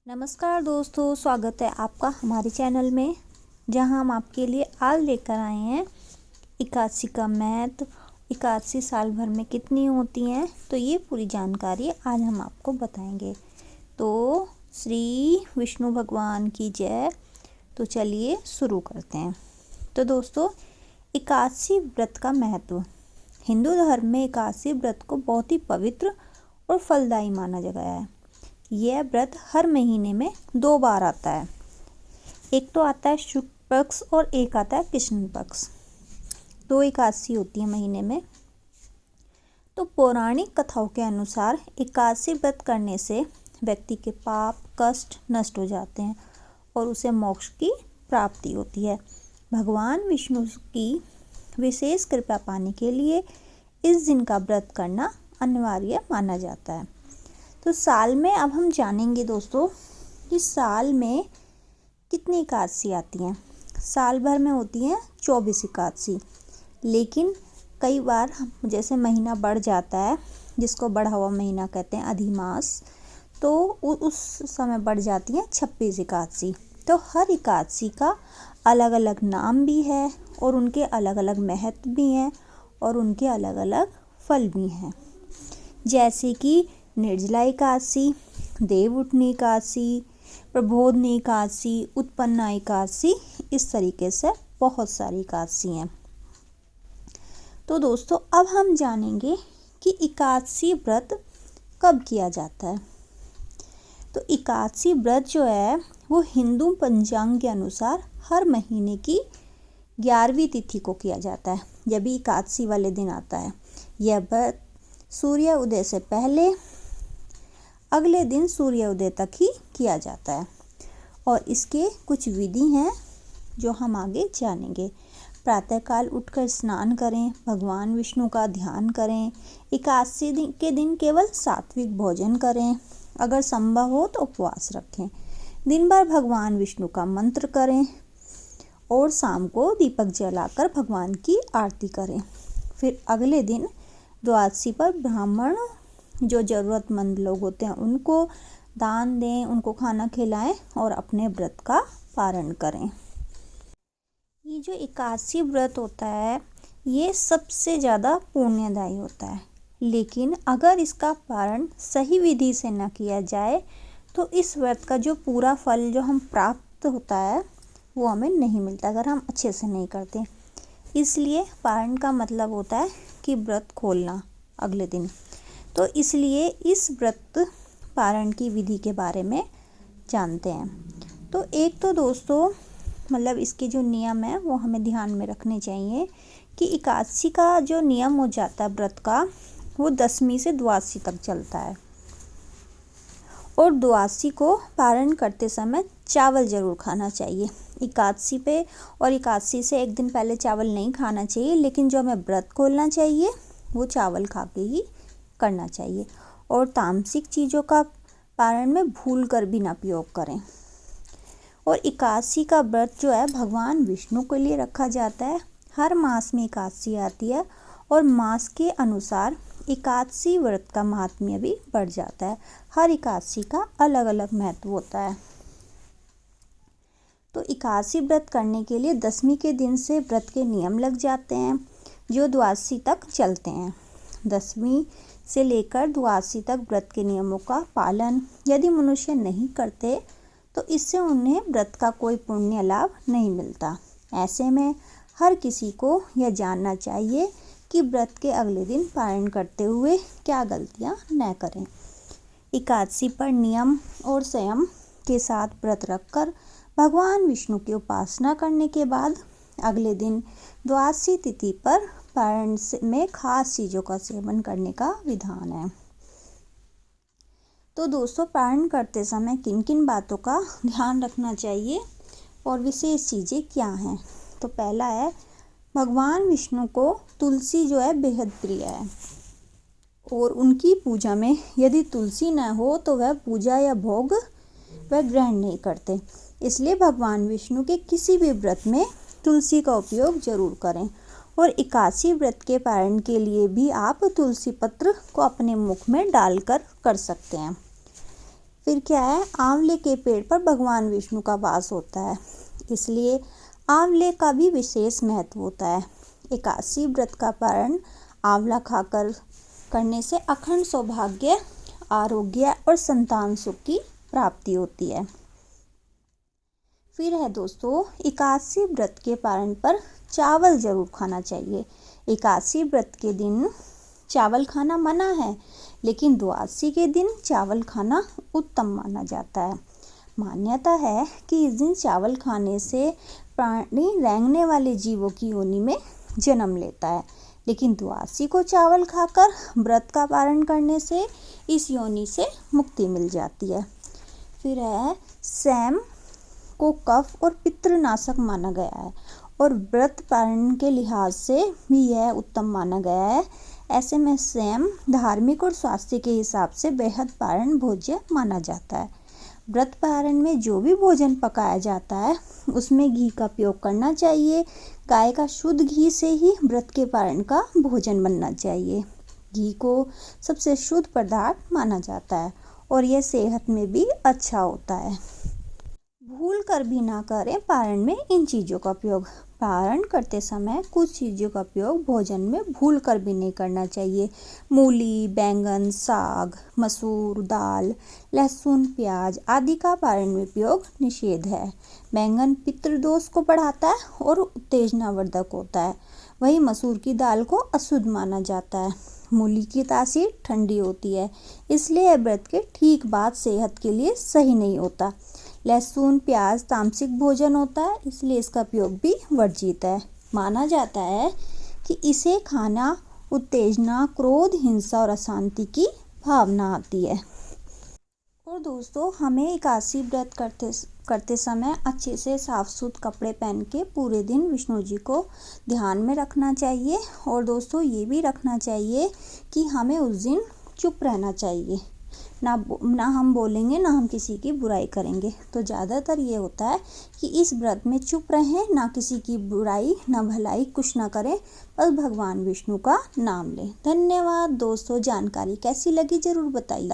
नमस्कार दोस्तों, स्वागत है आपका हमारे चैनल में, जहां हम आपके लिए आज लेकर आए हैं एकादशी का महत्व। एकादशी साल भर में कितनी होती हैं, तो ये पूरी जानकारी आज हम आपको बताएंगे। तो श्री विष्णु भगवान की जय। तो चलिए शुरू करते हैं। तो दोस्तों, एकादशी व्रत का महत्व। हिंदू धर्म में एकादशी व्रत को बहुत ही पवित्र और फलदायी माना गया है। यह व्रत हर महीने में 2 बार आता है। एक तो आता है शुक्ल पक्ष और एक आता है कृष्ण पक्ष। 2 एकादशी होती है महीने में। तो पौराणिक कथाओं के अनुसार एकादशी व्रत करने से व्यक्ति के पाप कष्ट नष्ट हो जाते हैं और उसे मोक्ष की प्राप्ति होती है। भगवान विष्णु की विशेष कृपा पाने के लिए इस दिन का व्रत करना अनिवार्य माना जाता है। तो साल में अब हम जानेंगे दोस्तों कि साल में कितनी एकादशी आती हैं। साल भर में होती हैं 24 एकादशी, लेकिन कई बार जैसे महीना बढ़ जाता है, जिसको बढ़ा हुआ महीना कहते हैं अधिमास, तो उस समय बढ़ जाती हैं 26 एकादशी। तो हर एकादशी का अलग अलग नाम भी है और उनके अलग अलग महत्व भी हैं और उनके अलग अलग फल भी हैं। जैसे कि निर्जला एकादशी, देवउठनी एकादशी, प्रबोधनी एकादशी, उत्पन्ना एकादशी, इस तरीके से बहुत सारी एकादशी हैं। तो दोस्तों, अब हम जानेंगे कि एकादशी व्रत कब किया जाता है। तो एकादशी व्रत जो है वो हिंदू पंचांग के अनुसार हर महीने की 11वीं तिथि को किया जाता है, जब भी एकादशी वाले दिन आता है। यह व्रत सूर्य उदय से पहले अगले दिन सूर्य उदय तक ही किया जाता है और इसके कुछ विधि हैं जो हम आगे जानेंगे। प्रातःकाल उठकर स्नान करें, भगवान विष्णु का ध्यान करें, एकादशी के दिन केवल सात्विक भोजन करें, अगर संभव हो तो उपवास रखें, दिन भर भगवान विष्णु का मंत्र करें और शाम को दीपक जलाकर भगवान की आरती करें। फिर अगले दिन द्वादशी पर ब्राह्मण जो ज़रूरतमंद लोग होते हैं उनको दान दें, उनको खाना खिलाएं और अपने व्रत का पारण करें। ये जो एकादशी व्रत होता है ये सबसे ज़्यादा पुण्यदायी होता है, लेकिन अगर इसका पारण सही विधि से न किया जाए तो इस व्रत का जो पूरा फल जो हम प्राप्त होता है वो हमें नहीं मिलता, अगर हम अच्छे से नहीं करते। इसलिए पारण का मतलब होता है कि व्रत खोलना अगले दिन। तो इसलिए इस व्रत पारण की विधि के बारे में जानते हैं। तो एक तो दोस्तों मतलब इसके जो नियम है वो हमें ध्यान में रखने चाहिए कि एकादशी का जो नियम हो जाता है व्रत का वो 10वीं से द्वादशी तक चलता है और द्वादशी को पारण करते समय चावल ज़रूर खाना चाहिए एकादशी पे, और एकादशी से एक दिन पहले चावल नहीं खाना चाहिए, लेकिन जो हमें व्रत खोलना चाहिए वो चावल खा के ही करना चाहिए। और तामसिक चीज़ों का पारण में भूल कर भी ना प्रयोग करें। और एकादशी का व्रत जो है भगवान विष्णु के लिए रखा जाता है। हर मास में एकादशी आती है और मास के अनुसार एकादशी व्रत का महात्म्य भी बढ़ जाता है। हर एकादशी का अलग अलग महत्व होता है। तो एकादशी व्रत करने के लिए 10वीं के दिन से व्रत के नियम लग जाते हैं जो द्वादशी तक चलते हैं। 10वीं से लेकर द्वादशी तक व्रत के नियमों का पालन यदि मनुष्य नहीं करते तो इससे उन्हें व्रत का कोई पुण्य लाभ नहीं मिलता। ऐसे में हर किसी को यह जानना चाहिए कि व्रत के अगले दिन पारण करते हुए क्या गलतियां न करें। एकादशी पर नियम और संयम के साथ व्रत रखकर भगवान विष्णु की उपासना करने के बाद अगले दिन द्वादशी तिथि पर पारण में खास चीज़ों का सेवन करने का विधान है। तो दोस्तों, पारण करते समय किन किन बातों का ध्यान रखना चाहिए और विशेष चीज़ें क्या हैं। तो पहला है, भगवान विष्णु को तुलसी जो है बेहद प्रिय है और उनकी पूजा में यदि तुलसी न हो तो वह पूजा या भोग वह ग्रहण नहीं करते। इसलिए भगवान विष्णु के किसी भी व्रत में तुलसी का उपयोग जरूर करें। और एकादशी व्रत के पारण के लिए भी आप तुलसी पत्र को अपने मुख में डालकर कर सकते हैं। फिर क्या है, आंवले के पेड़ पर भगवान विष्णु का वास होता है, इसलिए आंवले का भी विशेष महत्व होता है। एकादशी व्रत का पारण आंवला खाकर करने से अखंड सौभाग्य, आरोग्य और संतान सुख की प्राप्ति होती है। फिर है दोस्तों, एकादशी व्रत के पारण पर चावल जरूर खाना चाहिए। एकादशी व्रत के दिन चावल खाना मना है, लेकिन द्वादशी के दिन चावल खाना उत्तम माना जाता है। मान्यता है कि इस दिन चावल खाने से प्राणी रेंगने वाले जीवों की योनि में जन्म लेता है, लेकिन द्वादशी को चावल खाकर व्रत का पारण करने से इस योनि से मुक्ति मिल जाती है। फिर है, सेम को कफ और पितृनाशक माना गया है और व्रत पारण के लिहाज से भी यह उत्तम माना गया है। ऐसे में सेम धार्मिक और स्वास्थ्य के हिसाब से बेहद पारण भोज्य माना जाता है। व्रत पारण में जो भी भोजन पकाया जाता है उसमें घी का उपयोग करना चाहिए। गाय का शुद्ध घी से ही व्रत के पारण का भोजन बनना चाहिए। घी को सबसे शुद्ध पदार्थ माना जाता है और यह सेहत में भी अच्छा होता है। भूल कर भी ना करें पारण में इन चीज़ों का उपयोग। पारण करते समय कुछ चीज़ों का उपयोग भोजन में भूल कर भी नहीं करना चाहिए। मूली, बैंगन, साग, मसूर दाल, लहसुन, प्याज आदि का पारण में उपयोग निषेध है। बैंगन पितृदोष को बढ़ाता है और उत्तेजनावर्धक होता है, वहीं मसूर की दाल को अशुद्ध माना जाता है। मूली की तासीर ठंडी होती है, इसलिए व्रत के ठीक बाद सेहत के लिए सही नहीं होता। लहसुन, प्याज तामसिक भोजन होता है, इसलिए इसका उपयोग भी वर्जित है। माना जाता है कि इसे खाना उत्तेजना, क्रोध, हिंसा और अशांति की भावना आती है। और दोस्तों, हमें एकादशी व्रत करते समय अच्छे से साफ सुथरे कपड़े पहन के पूरे दिन विष्णु जी को ध्यान में रखना चाहिए। और दोस्तों, ये भी रखना चाहिए कि हमें उस दिन चुप रहना चाहिए, ना हम बोलेंगे ना हम किसी की बुराई करेंगे। तो ज़्यादातर ये होता है कि इस व्रत में चुप रहें, ना किसी की बुराई ना भलाई कुछ ना करें, बस भगवान विष्णु का नाम लें। धन्यवाद दोस्तों, जानकारी कैसी लगी ज़रूर बताइए।